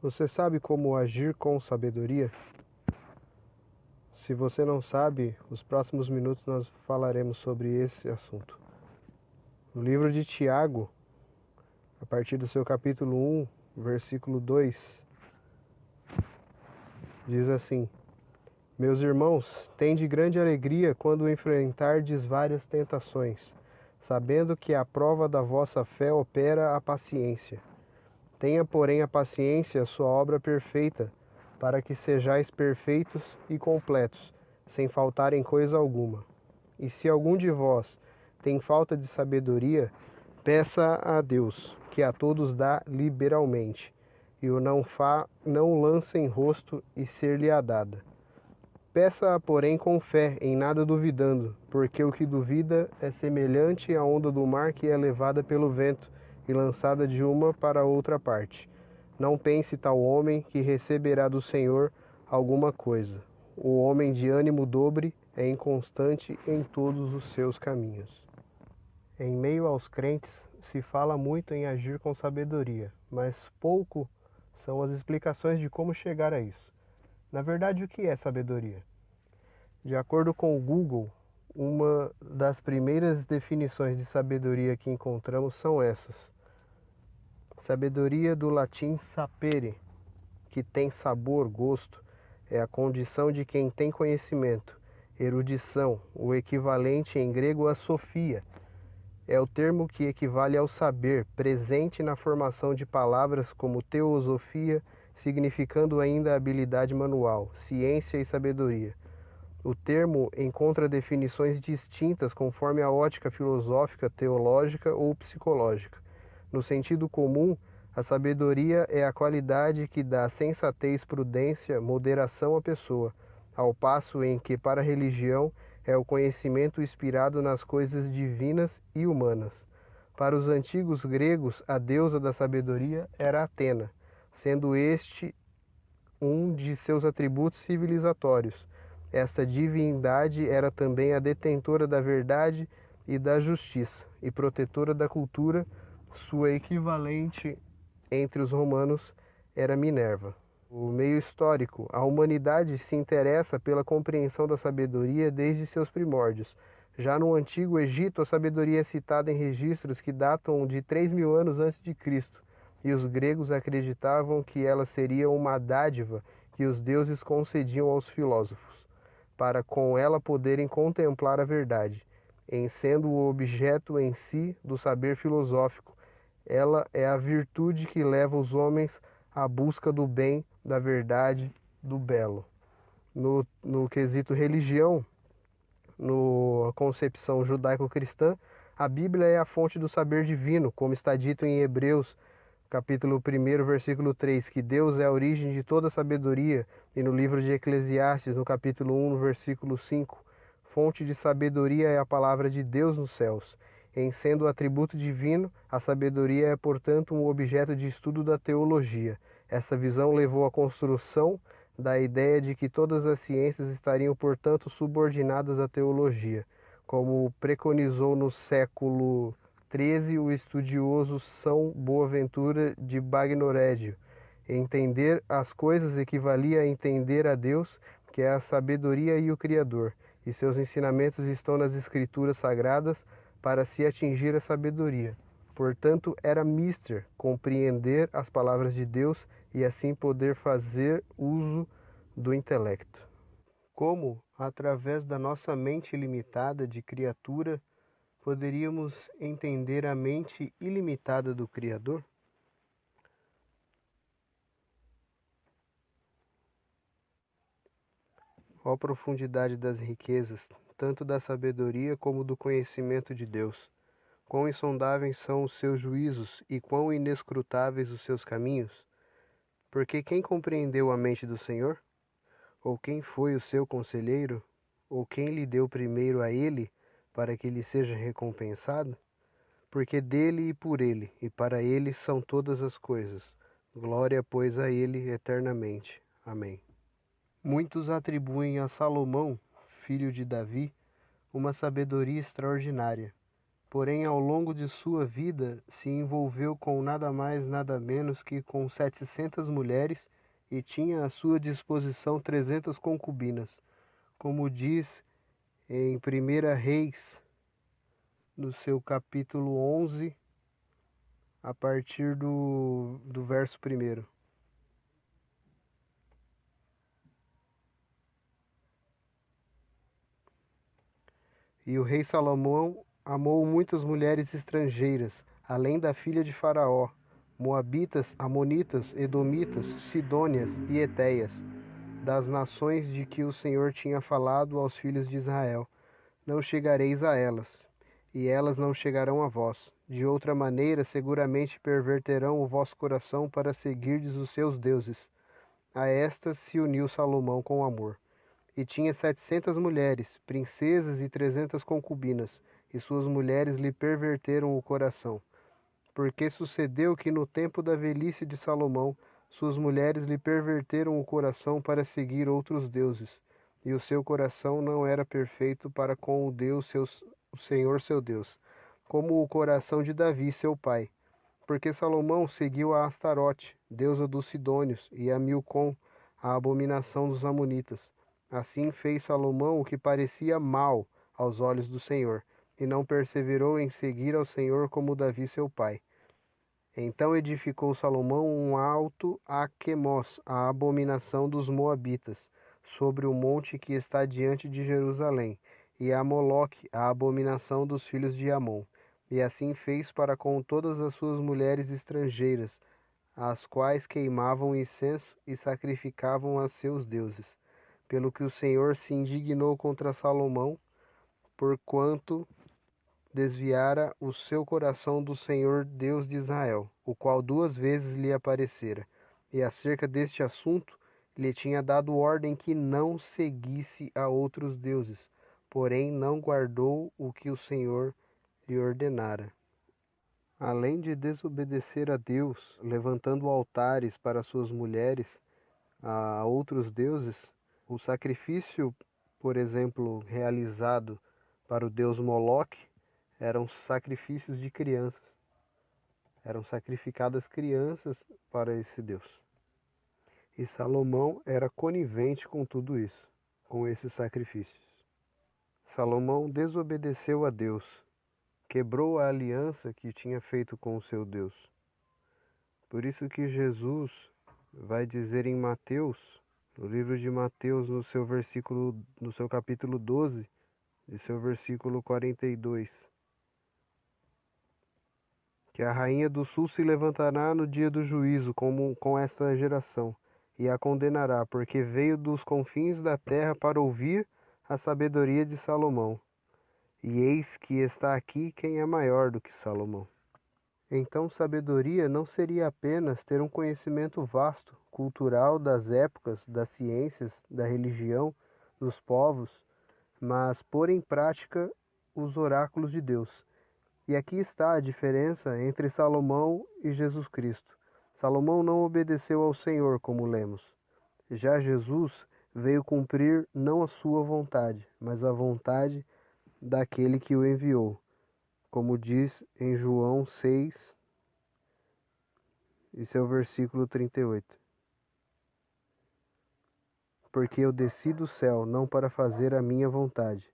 Você sabe como agir com sabedoria? Se você não sabe, os próximos minutos nós falaremos sobre esse assunto. No livro de Tiago, a partir do seu capítulo 1, versículo 2, diz assim: Meus irmãos, tende grande alegria quando enfrentardes várias tentações, sabendo que a prova da vossa fé opera a paciência. Tenha, porém, a paciência a sua obra perfeita, para que sejais perfeitos e completos, sem faltar em coisa alguma. E se algum de vós tem falta de sabedoria, peça a Deus, que a todos dá liberalmente, e o não lança em rosto e ser-lhe-á dada. Peça-a, porém, com fé, em nada duvidando, porque o que duvida é semelhante à onda do mar que é levada pelo vento e lançada de uma para outra parte. Não pense tal homem que receberá do Senhor alguma coisa. O homem de ânimo dobre é inconstante em todos os seus caminhos. Em meio aos crentes, se fala muito em agir com sabedoria, mas pouco são as explicações de como chegar a isso. Na verdade, o que é sabedoria? De acordo com o Google, uma das primeiras definições de sabedoria que encontramos são essas. Sabedoria do latim sapere, que tem sabor, gosto, é a condição de quem tem conhecimento. Erudição, o equivalente em grego a sofia, é o termo que equivale ao saber, presente na formação de palavras como teosofia, significando ainda habilidade manual, ciência e sabedoria. O termo encontra definições distintas conforme a ótica filosófica, teológica ou psicológica. No sentido comum, a sabedoria é a qualidade que dá sensatez, prudência, moderação à pessoa, ao passo em que, para a religião, é o conhecimento inspirado nas coisas divinas e humanas. Para os antigos gregos, a deusa da sabedoria era Atena, sendo este um de seus atributos civilizatórios. Esta divindade era também a detentora da verdade e da justiça, e protetora da cultura. Sua equivalente entre os romanos era Minerva. O meio histórico. A humanidade se interessa pela compreensão da sabedoria desde seus primórdios. Já no Antigo Egito, a sabedoria é citada em registros que datam de 3.000 anos antes de Cristo, e os gregos acreditavam que ela seria uma dádiva que os deuses concediam aos filósofos, para com ela poderem contemplar a verdade, em sendo o objeto em si do saber filosófico. Ela é a virtude que leva os homens à busca do bem, da verdade, do belo. No quesito religião, na concepção judaico-cristã, a Bíblia é a fonte do saber divino, como está dito em Hebreus, capítulo 1, versículo 3, que Deus é a origem de toda sabedoria, e no livro de Eclesiastes, no capítulo 1, no versículo 5, fonte de sabedoria é a palavra de Deus nos céus. Em sendo atributo divino, a sabedoria é, portanto, um objeto de estudo da teologia. Essa visão levou à construção da ideia de que todas as ciências estariam, portanto, subordinadas à teologia, como preconizou no século XIII o estudioso São Boaventura de Bagnoregio. Entender as coisas equivalia a entender a Deus, que é a sabedoria e o Criador, e seus ensinamentos estão nas Escrituras Sagradas para se atingir a sabedoria. Portanto, era mister compreender as palavras de Deus e assim poder fazer uso do intelecto. Como, através da nossa mente limitada de criatura, poderíamos entender a mente ilimitada do Criador? Ó profundidade das riquezas, tanto da sabedoria como do conhecimento de Deus! Quão insondáveis são os seus juízos e quão inescrutáveis os seus caminhos! Porque quem compreendeu a mente do Senhor? Ou quem foi o seu conselheiro? Ou quem lhe deu primeiro a ele, para que lhe seja recompensado? Porque dele e por ele, e para ele são todas as coisas. Glória, pois, a ele eternamente. Amém. Muitos atribuem a Salomão, filho de Davi, uma sabedoria extraordinária. Porém, ao longo de sua vida, se envolveu com nada mais, nada menos que com 700 mulheres e tinha à sua disposição 300 concubinas, como diz em 1 Reis, no seu capítulo 11, a partir do verso 1. E o rei Salomão amou muitas mulheres estrangeiras, além da filha de Faraó, moabitas, amonitas, edomitas, sidônias e etéias, das nações de que o Senhor tinha falado aos filhos de Israel. Não chegareis a elas, e elas não chegarão a vós. De outra maneira, seguramente perverterão o vosso coração para seguirdes os seus deuses. A estas se uniu Salomão com amor. E tinha 700 mulheres, princesas e 300 concubinas, e suas mulheres lhe perverteram o coração. Porque sucedeu que no tempo da velhice de Salomão, suas mulheres lhe perverteram o coração para seguir outros deuses, e o seu coração não era perfeito para com o Senhor seu Deus, como o coração de Davi, seu pai. Porque Salomão seguiu a Astarote, deusa dos Sidônios, e a Milcom, a abominação dos Amonitas. Assim fez Salomão o que parecia mal aos olhos do Senhor, e não perseverou em seguir ao Senhor como Davi seu pai. Então edificou Salomão um alto a Quemos, a abominação dos Moabitas, sobre o monte que está diante de Jerusalém, e a Moloque, a abominação dos filhos de Amon. E assim fez para com todas as suas mulheres estrangeiras, as quais queimavam incenso e sacrificavam a seus deuses. Pelo que o Senhor se indignou contra Salomão, porquanto desviara o seu coração do Senhor Deus de Israel, o qual 2 vezes lhe aparecera, e acerca deste assunto lhe tinha dado ordem que não seguisse a outros deuses, porém não guardou o que o Senhor lhe ordenara. Além de desobedecer a Deus, levantando altares para suas mulheres a outros deuses, o sacrifício, por exemplo, realizado para o deus Moloque, eram sacrifícios de crianças. Eram sacrificadas crianças para esse deus. E Salomão era conivente com tudo isso, com esses sacrifícios. Salomão desobedeceu a Deus, quebrou a aliança que tinha feito com o seu Deus. Por isso que Jesus vai dizer em Mateus, no livro de Mateus, no seu capítulo 12, e seu versículo 42, que a rainha do sul se levantará no dia do juízo com esta geração, e a condenará, porque veio dos confins da terra para ouvir a sabedoria de Salomão. E eis que está aqui quem é maior do que Salomão. Então, sabedoria não seria apenas ter um conhecimento vasto, cultural das épocas, das ciências, da religião, dos povos, mas pôr em prática os oráculos de Deus. E aqui está a diferença entre Salomão e Jesus Cristo. Salomão não obedeceu ao Senhor, como lemos. Já Jesus veio cumprir não a sua vontade, mas a vontade daquele que o enviou, como diz em João 6, e seu versículo 38. Porque eu desci do céu não para fazer a minha vontade,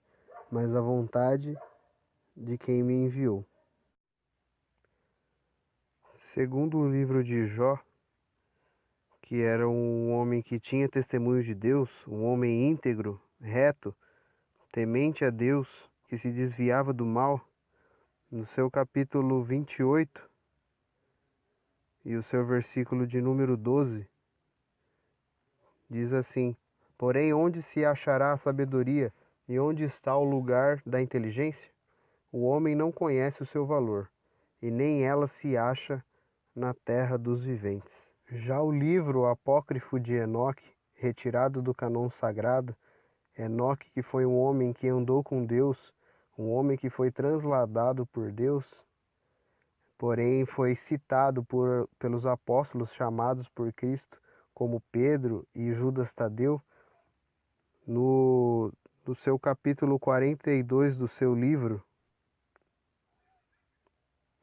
mas a vontade de quem me enviou. Segundo o livro de Jó, que era um homem que tinha testemunho de Deus, um homem íntegro, reto, temente a Deus, que se desviava do mal, no seu capítulo 28 e o seu versículo de número 12, diz assim: Porém, onde se achará a sabedoria e onde está o lugar da inteligência? O homem não conhece o seu valor, e nem ela se acha na terra dos viventes. Já o livro apócrifo de Enoque, retirado do cânon sagrado, Enoque, que foi um homem que andou com Deus, um homem que foi transladado por Deus, porém foi citado pelos apóstolos chamados por Cristo, como Pedro e Judas Tadeu, no seu capítulo 42 do seu livro,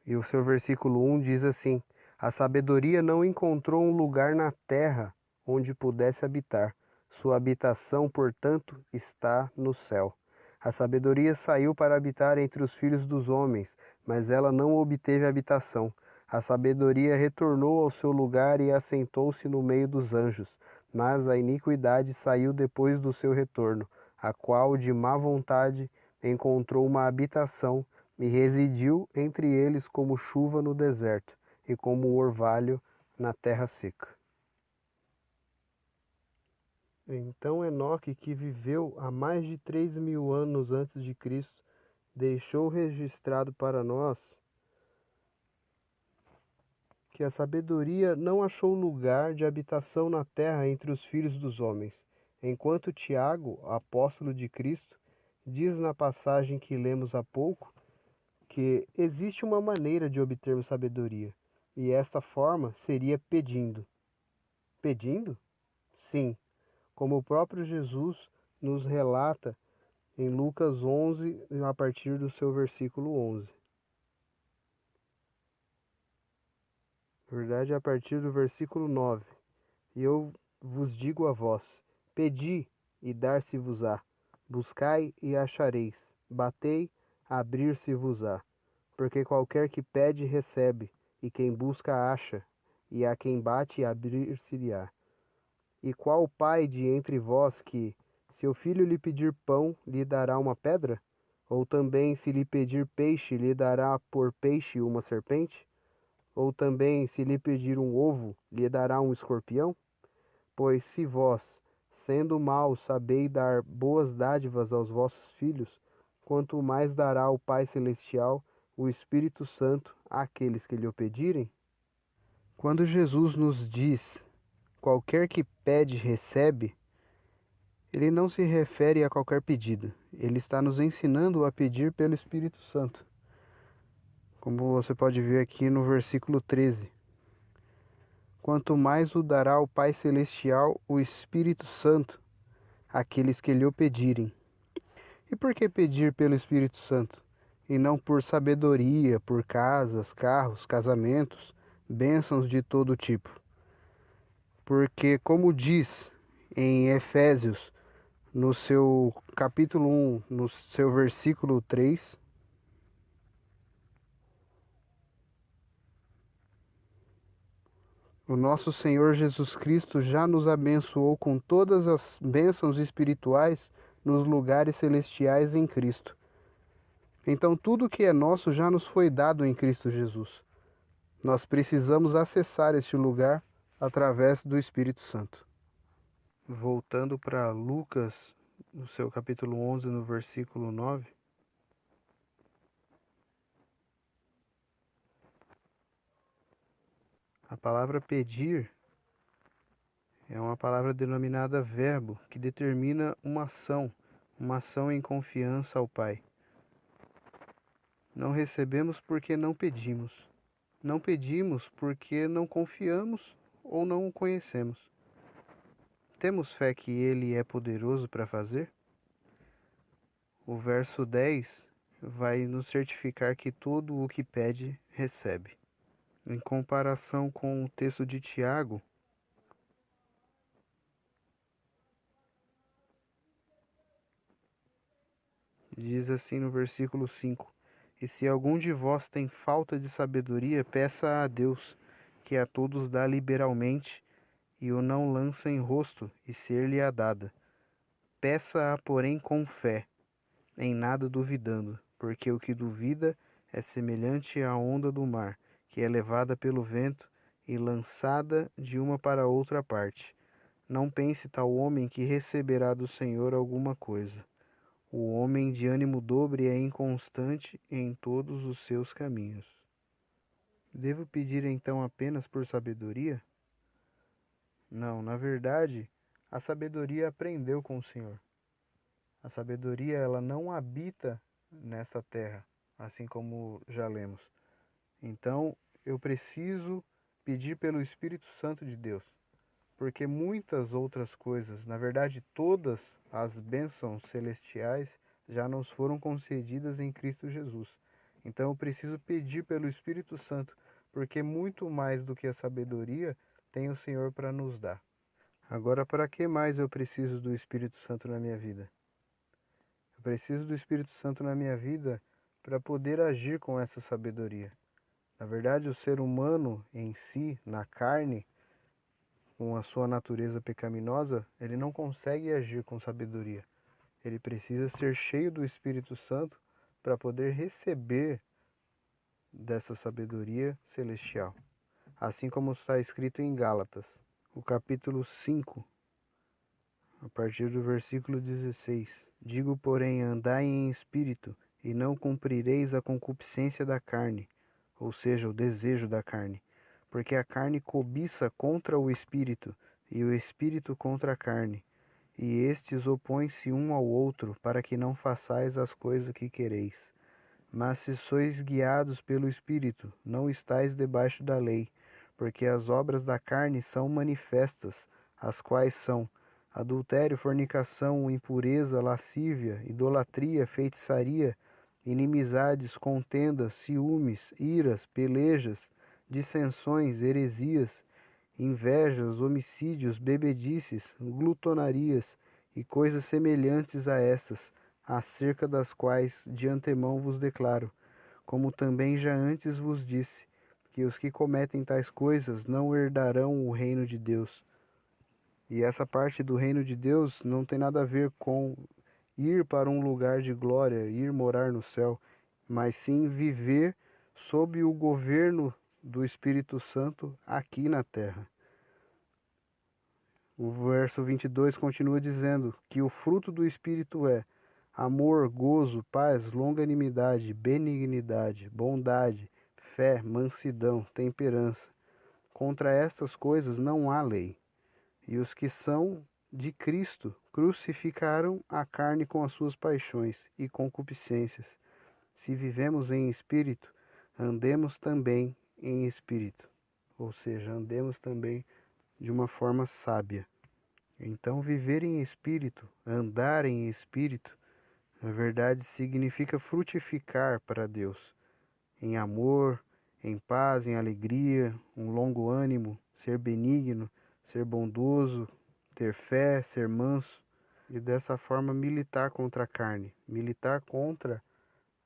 E o seu versículo 1 diz assim: A sabedoria não encontrou um lugar na terra onde pudesse habitar. Sua habitação, portanto, está no céu. A sabedoria saiu para habitar entre os filhos dos homens, mas ela não obteve habitação. A sabedoria retornou ao seu lugar e assentou-se no meio dos anjos. Mas a iniquidade saiu depois do seu retorno, a qual, de má vontade, encontrou uma habitação e residiu entre eles como chuva no deserto e como orvalho na terra seca. Então Enoque, que viveu há mais de 3.000 anos antes de Cristo, deixou registrado para nós que a sabedoria não achou lugar de habitação na terra entre os filhos dos homens, enquanto Tiago, apóstolo de Cristo, diz na passagem que lemos há pouco que existe uma maneira de obtermos sabedoria, e esta forma seria pedindo. Pedindo? Sim, como o próprio Jesus nos relata em Lucas 11, a partir do seu versículo 11. Na verdade, a partir do versículo 9. E eu vos digo a vós: pedi e dar-se-vos-á, buscai e achareis, batei, abrir-se-vos-á. Porque qualquer que pede, recebe, e quem busca, acha, e a quem bate, abrir-se-lhe-á. E qual pai de entre vós que, se o filho lhe pedir pão, lhe dará uma pedra? Ou também, se lhe pedir peixe, lhe dará por peixe uma serpente? Ou também, se lhe pedir um ovo, lhe dará um escorpião? Pois se vós, sendo maus, sabeis dar boas dádivas aos vossos filhos, quanto mais dará o Pai Celestial o Espírito Santo àqueles que lhe o pedirem? Quando Jesus nos diz, qualquer que pede, recebe, ele não se refere a qualquer pedido. Ele está nos ensinando a pedir pelo Espírito Santo. Como você pode ver aqui no versículo 13. Quanto mais o dará o Pai Celestial, o Espírito Santo, àqueles que lhe o pedirem. E por que pedir pelo Espírito Santo? E não por sabedoria, por casas, carros, casamentos, bênçãos de todo tipo. Porque, como diz em Efésios, no seu capítulo 1, no seu versículo 3, o nosso Senhor Jesus Cristo já nos abençoou com todas as bênçãos espirituais nos lugares celestiais em Cristo. Então, tudo que é nosso já nos foi dado em Cristo Jesus. Nós precisamos acessar este lugar através do Espírito Santo. Voltando para Lucas, no seu capítulo 11, no versículo 9. A palavra pedir é uma palavra denominada verbo, que determina uma ação em confiança ao Pai. Não recebemos porque não pedimos. Não pedimos porque não confiamos ou não o conhecemos. Temos fé que Ele é poderoso para fazer? O verso 10 vai nos certificar que todo o que pede, recebe. Em comparação com o texto de Tiago, diz assim no versículo 5: E se algum de vós tem falta de sabedoria, peça a Deus, que a todos dá liberalmente, e o não lança em rosto, e ser-lhe-á dada. Peça-a, porém, com fé, em nada duvidando, porque o que duvida é semelhante à onda do mar, que é levada pelo vento e lançada de uma para outra parte. Não pense tal homem que receberá do Senhor alguma coisa. O homem de ânimo dobre é inconstante em todos os seus caminhos. Devo pedir então apenas por sabedoria? Não, na verdade, a sabedoria aprendeu com o Senhor. A sabedoria, ela não habita nessa terra, assim como já lemos. Então, eu preciso pedir pelo Espírito Santo de Deus, porque muitas outras coisas, na verdade, todas as bênçãos celestiais já nos foram concedidas em Cristo Jesus. Então eu preciso pedir pelo Espírito Santo, porque muito mais do que a sabedoria tem o Senhor para nos dar. Agora, para que mais eu preciso do Espírito Santo na minha vida? Eu preciso do Espírito Santo na minha vida para poder agir com essa sabedoria. Na verdade, o ser humano em si, na carne, com a sua natureza pecaminosa, ele não consegue agir com sabedoria. Ele precisa ser cheio do Espírito Santo para poder receber dessa sabedoria celestial. Assim como está escrito em Gálatas, o capítulo 5, a partir do versículo 16. Digo, porém, andai em espírito, e não cumprireis a concupiscência da carne, ou seja, o desejo da carne. Porque a carne cobiça contra o espírito, e o espírito contra a carne. E estes opõem-se um ao outro, para que não façais as coisas que quereis. Mas se sois guiados pelo Espírito, não estáis debaixo da lei, porque as obras da carne são manifestas, as quais são adultério, fornicação, impureza, lascívia, idolatria, feitiçaria, inimizades, contendas, ciúmes, iras, pelejas, dissensões, heresias, invejas, homicídios, bebedices, glutonarias e coisas semelhantes a essas, acerca das quais de antemão vos declaro, como também já antes vos disse, que os que cometem tais coisas não herdarão o reino de Deus. E essa parte do reino de Deus não tem nada a ver com ir para um lugar de glória, ir morar no céu, mas sim viver sob o governo do Espírito Santo aqui na terra. O verso 22 continua dizendo que o fruto do Espírito é amor, gozo, paz, longanimidade, benignidade, bondade, fé, mansidão, temperança. Contra estas coisas não há lei. E os que são de Cristo crucificaram a carne com as suas paixões e concupiscências. Se vivemos em espírito, andemos também em espírito. Ou seja, andemos também de uma forma sábia. Então, viver em espírito, andar em espírito, na verdade significa frutificar para Deus, em amor, em paz, em alegria, um longo ânimo, ser benigno, ser bondoso, ter fé, ser manso, e dessa forma militar contra a carne, militar contra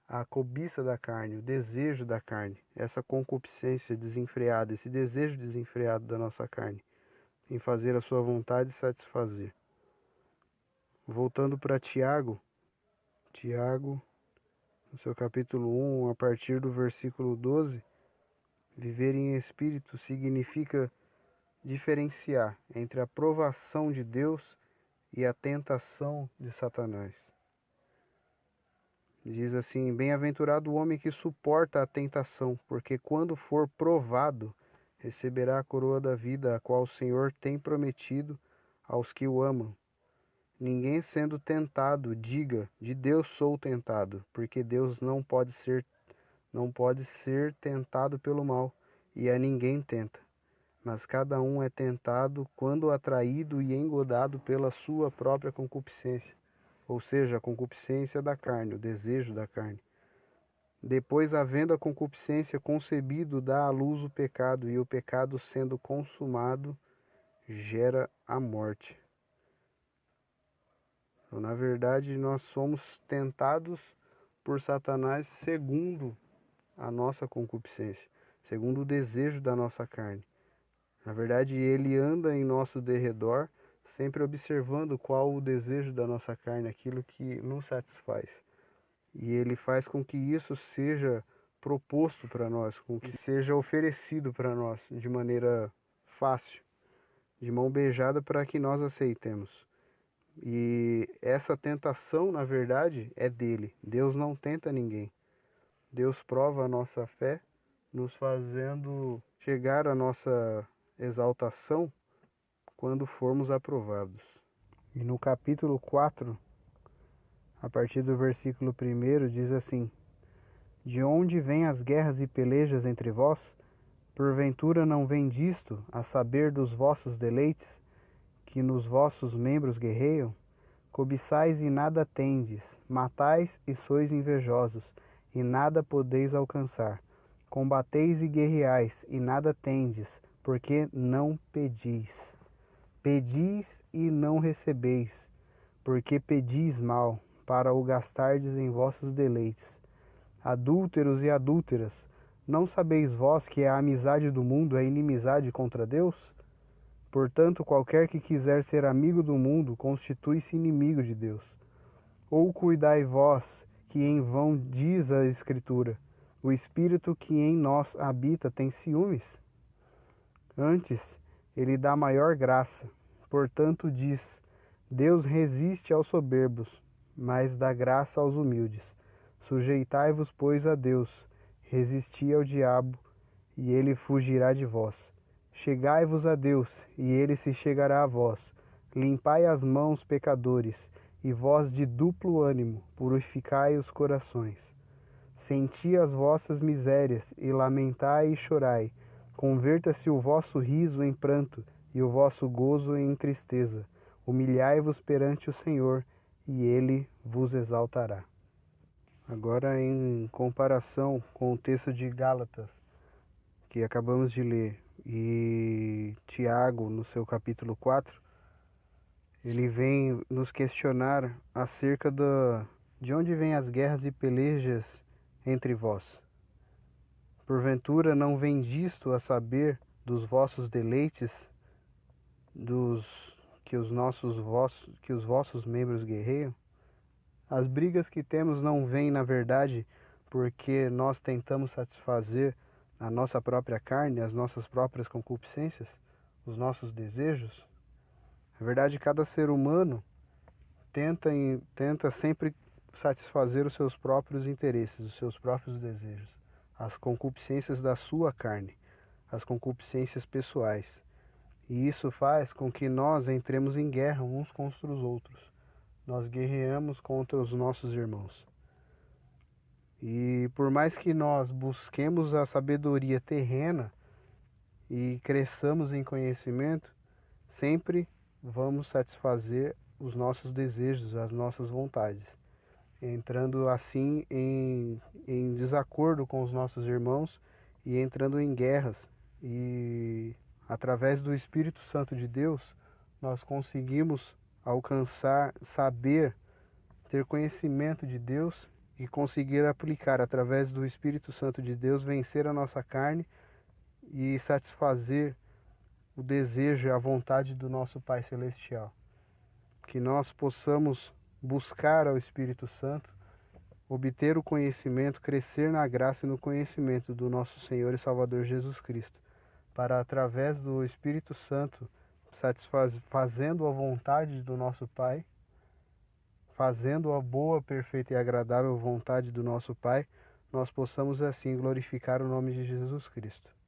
a cobiça da carne, o desejo da carne, essa concupiscência desenfreada, esse desejo desenfreado da nossa carne, em fazer a sua vontade e satisfazer. Voltando para Tiago, no seu capítulo 1, a partir do versículo 12, viver em espírito significa diferenciar entre a provação de Deus e a tentação de Satanás. Diz assim: bem-aventurado o homem que suporta a tentação, porque quando for provado, receberá a coroa da vida, a qual o Senhor tem prometido aos que o amam. Ninguém sendo tentado, diga, de Deus sou tentado, porque Deus não pode ser tentado pelo mal, e a ninguém tenta. Mas cada um é tentado quando atraído e engodado pela sua própria concupiscência, ou seja, a concupiscência da carne, o desejo da carne. Depois, havendo a concupiscência concebido, dá à luz o pecado, e o pecado, sendo consumado, gera a morte. Então, na verdade, nós somos tentados por Satanás segundo a nossa concupiscência, segundo o desejo da nossa carne. Na verdade, ele anda em nosso derredor, sempre observando qual o desejo da nossa carne, aquilo que nos satisfaz. E ele faz com que isso seja proposto para nós, com que seja oferecido para nós de maneira fácil, de mão beijada, para que nós aceitemos. E essa tentação, na verdade, é dele. Deus não tenta ninguém. Deus prova a nossa fé, nos fazendo chegar à nossa exaltação quando formos aprovados. E no capítulo 4, a partir do versículo 1, diz assim: de onde vêm as guerras e pelejas entre vós? Porventura não vem disto, a saber dos vossos deleites, que nos vossos membros guerreiam? Cobiçais e nada tendes, matais e sois invejosos, e nada podeis alcançar. Combateis e guerreais, e nada tendes, porque não pedis. Pedis e não recebeis, porque pedis mal, para o gastardes em vossos deleites. Adúlteros e adúlteras, não sabeis vós que a amizade do mundo é inimizade contra Deus? Portanto, qualquer que quiser ser amigo do mundo, constitui-se inimigo de Deus. Ou cuidai vós, que em vão diz a Escritura, o Espírito que em nós habita tem ciúmes? Antes, ele dá maior graça. Portanto, diz, Deus resiste aos soberbos, mas dá graça aos humildes. Sujeitai-vos, pois, a Deus, resisti ao diabo, e ele fugirá de vós. Chegai-vos a Deus, e ele se chegará a vós. Limpai as mãos, pecadores, e vós de duplo ânimo, purificai os corações. Senti as vossas misérias, e lamentai e chorai. Converta-se o vosso riso em pranto, e o vosso gozo em tristeza. Humilhai-vos perante o Senhor, e ele vos exaltará. Agora, em comparação com o texto de Gálatas, que acabamos de ler, e Tiago, no seu capítulo 4, ele vem nos questionar acerca de onde vêm as guerras e pelejas entre vós. Porventura não vem disto a saber dos vossos deleites, que os vossos membros guerreiam? As brigas que temos não vêm, na verdade, porque nós tentamos satisfazer a nossa própria carne, as nossas próprias concupiscências, os nossos desejos? Na verdade, cada ser humano tenta sempre satisfazer os seus próprios interesses, os seus próprios desejos, as concupiscências da sua carne, as concupiscências pessoais. E isso faz com que nós entremos em guerra uns contra os outros. Nós guerreamos contra os nossos irmãos. E por mais que nós busquemos a sabedoria terrena e cresçamos em conhecimento, sempre vamos satisfazer os nossos desejos, as nossas vontades, entrando assim em desacordo com os nossos irmãos e entrando em guerras. E através do Espírito Santo de Deus, nós conseguimos alcançar, saber, ter conhecimento de Deus e conseguir aplicar através do Espírito Santo de Deus, vencer a nossa carne e satisfazer o desejo e a vontade do nosso Pai Celestial. Que nós possamos buscar ao Espírito Santo, obter o conhecimento, crescer na graça e no conhecimento do nosso Senhor e Salvador Jesus Cristo, para através do Espírito Santo, fazendo a vontade do nosso Pai, fazendo a boa, perfeita e agradável vontade do nosso Pai, nós possamos assim glorificar o nome de Jesus Cristo.